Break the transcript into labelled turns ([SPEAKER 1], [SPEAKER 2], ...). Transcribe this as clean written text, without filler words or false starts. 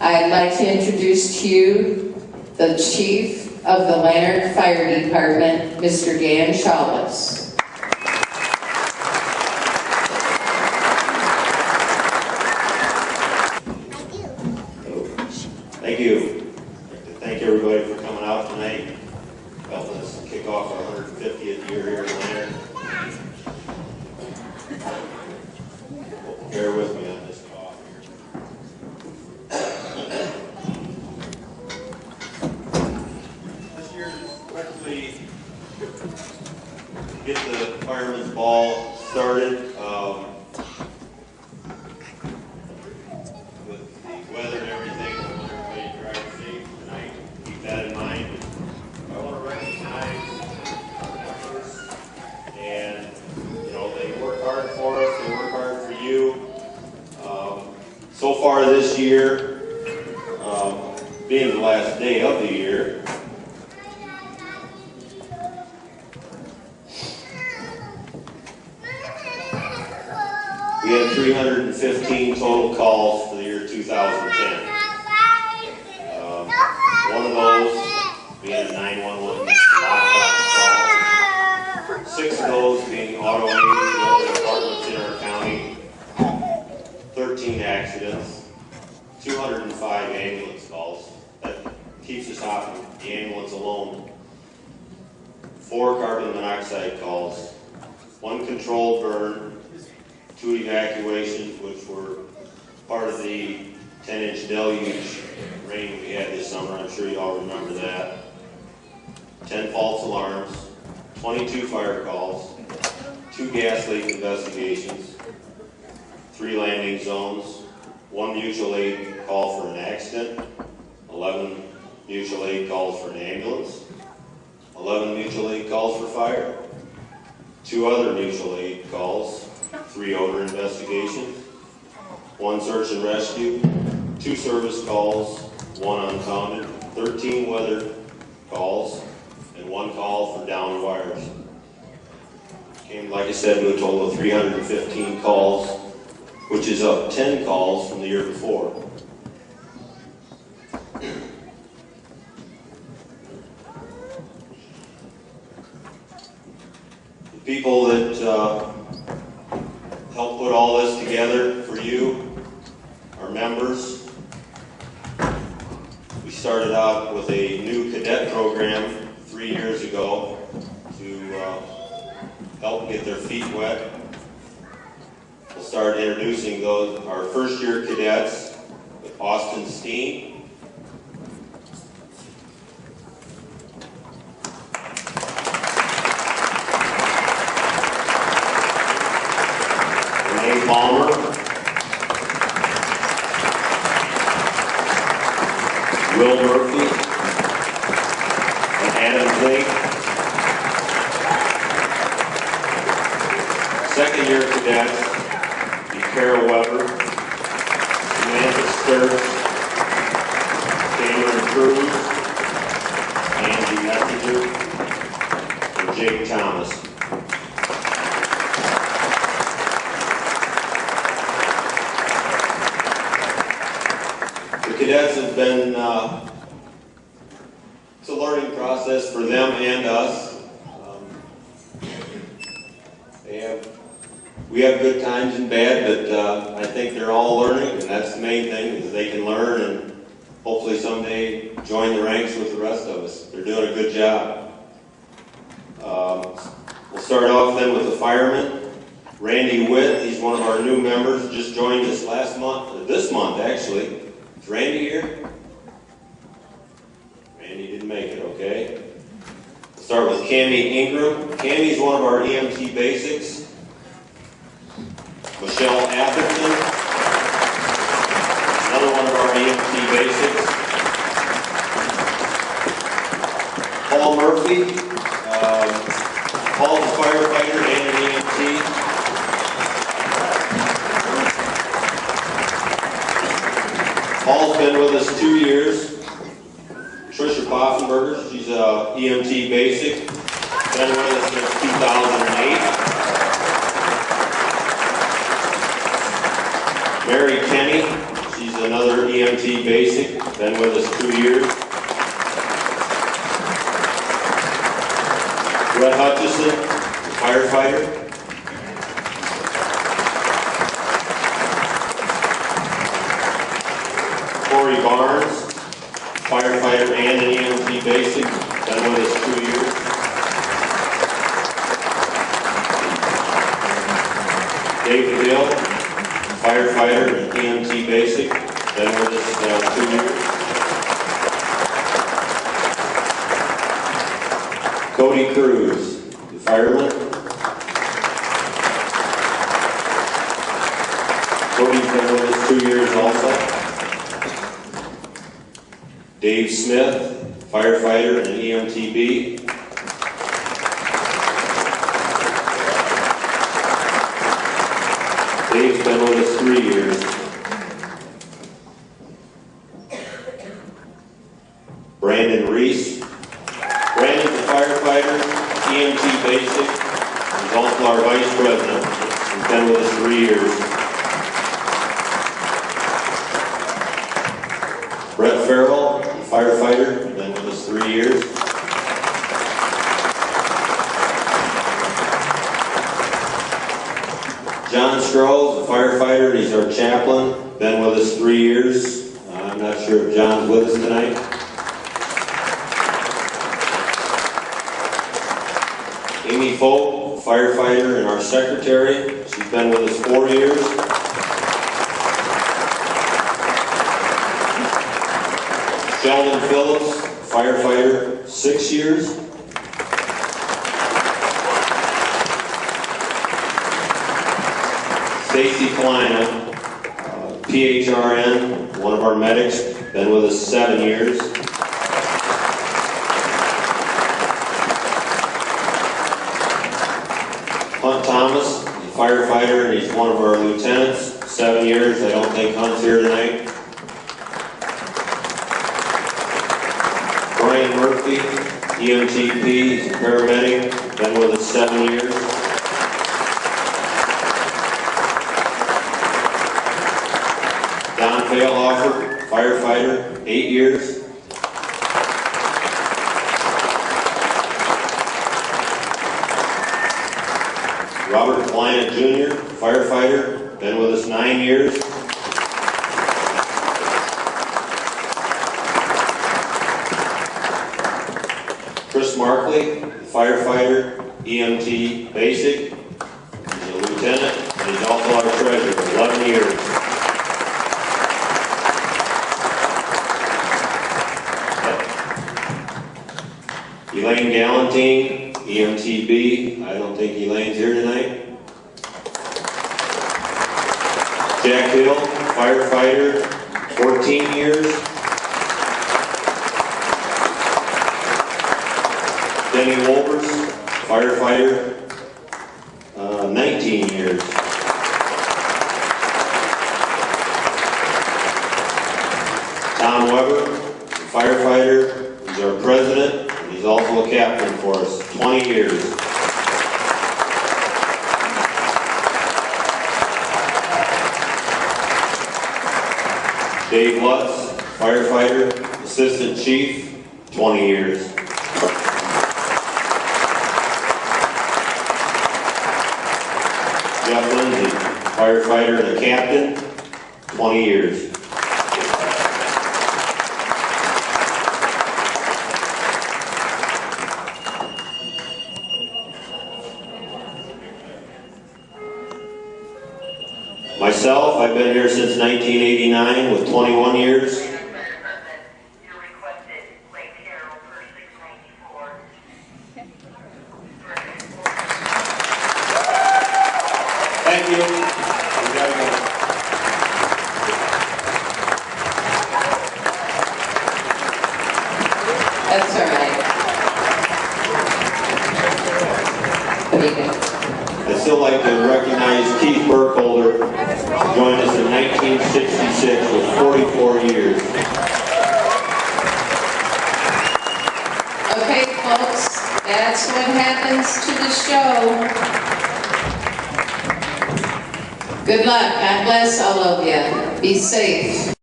[SPEAKER 1] I'd like to introduce to you the Chief of the Lanark Fire Department, Mr. Dan Shawless.
[SPEAKER 2] Thank you. I'd like to thank everybody for coming out tonight, helping us kick off our 150th year here in Lanark. Bear with me on this cough here. This year, quickly get the Firemen's Ball started. With the weather and everything, I want everybody to drive safe tonight. Keep that in mind. I want to recognize our members, and they work hard for us. They work hard for you. So far this year, being the last day of the year, we had 315 total calls for the year 2010. One of those being a 911 call. 6 of those being auto aiding to other departments in our county. 13 accidents. 205 ambulance calls. That keeps us off the ambulance alone. 4 carbon monoxide calls. 1 controlled burn. 2 evacuations, which were part of the 10-inch deluge rain we had this summer. I'm sure you all remember that. 10 false alarms, 22 fire calls, 2 gas leak investigations, 3 landing zones, 1 mutual aid call for an accident, 11 mutual aid calls for an ambulance, 11 mutual aid calls for fire, 2 other mutual aid calls, 3 odor investigations, 1 search and rescue, 2 service calls, 1 uncounted, 13 weather calls, and 1 call for downed wires. Came, like I said, to a total of 315 calls, which is up 10 calls from the year before. The people that help put all this together for you, our members. We started out with a new cadet program 3 years ago to help get their feet wet. We'll start introducing our first year cadets with Austin Steen. Palmer, Will Murphy, and Adam Blake. Second year cadets, Carol Weber, Samantha Sturz, Cameron Cruz, Angie Messenger, and Jake Thomas. Cadets have been, it's a learning process for them and us. We have good times and bad, but I think they're all learning, and that's the main thing, is they can learn and hopefully someday join the ranks with the rest of us. They're doing a good job. We'll start off then with the firemen. Randy Witt, he's one of our new members, just joined us this month actually. Is Randy here? Randy didn't make it, okay. We'll start with Cammie Ingram. Cammie's one of our EMT basics. Michelle Atherton, another one of our EMT basics. Paul Murphy, Paul's a firefighter and an EMT. Paul's been with us 2 years. Tricia Poffenberger, she's a EMT basic, been with us since 2008. Mary Kenny, she's another EMT basic, been with us 2 years. Brett Hutchison, firefighter. Corey Barnes, firefighter and an EMT basic, been with us 2 years. Dave Hill, firefighter and EMT basic, been with us 2 years. Cody Cruz, fireman. Cody's been with us 2 years also. Dave Smith, firefighter and EMTB. Dave's been with us 3 years. Brandon Reese. Brandon's a firefighter, EMT basic. He's also our vice president. He's been with us 3 years. Brett Farrell, firefighter, been with us 3 years. John Stroh's a firefighter, he's our chaplain, been with us 3 years. I'm not sure if John's with us tonight. Amy Folk, firefighter and our secretary, she's been with us 4 years. Sheldon Phillips, firefighter, 6 years. Stacy Kleina, PHRN, one of our medics, been with us 7 years. Hunt Thomas, firefighter, and he's one of our lieutenants, 7 years. I don't think Hunt's here tonight. Brian Murphy, EMTP, he's a paramedic, been with us 7 years. Don Failhofer, firefighter, 8 years. Robert Kleina Jr., firefighter, been with us 9 years. Chris Markley, firefighter, EMT basic. He's a lieutenant, and he's also our treasurer, 11 years. Elaine Galantine, EMTB. I don't think Elaine's here tonight. Jack Hill, firefighter, 14 years. Denny Wolbers, firefighter, 19 years. Tom Weber, firefighter, he's our president, and he's also a captain for us, 20 years. Dave Lutz, firefighter, assistant chief, 20 years. Jeff Lindsay, firefighter and a captain, 20 years. Myself, I've been here since 1989 with 21 years. Thank you.
[SPEAKER 1] That's all right. There you go.
[SPEAKER 2] I'd still like to recognize Keith Burkholder, who joined us in 1966 with 44 years.
[SPEAKER 1] Okay, folks, that's what happens to the show. Good luck. God bless all of you. Be safe.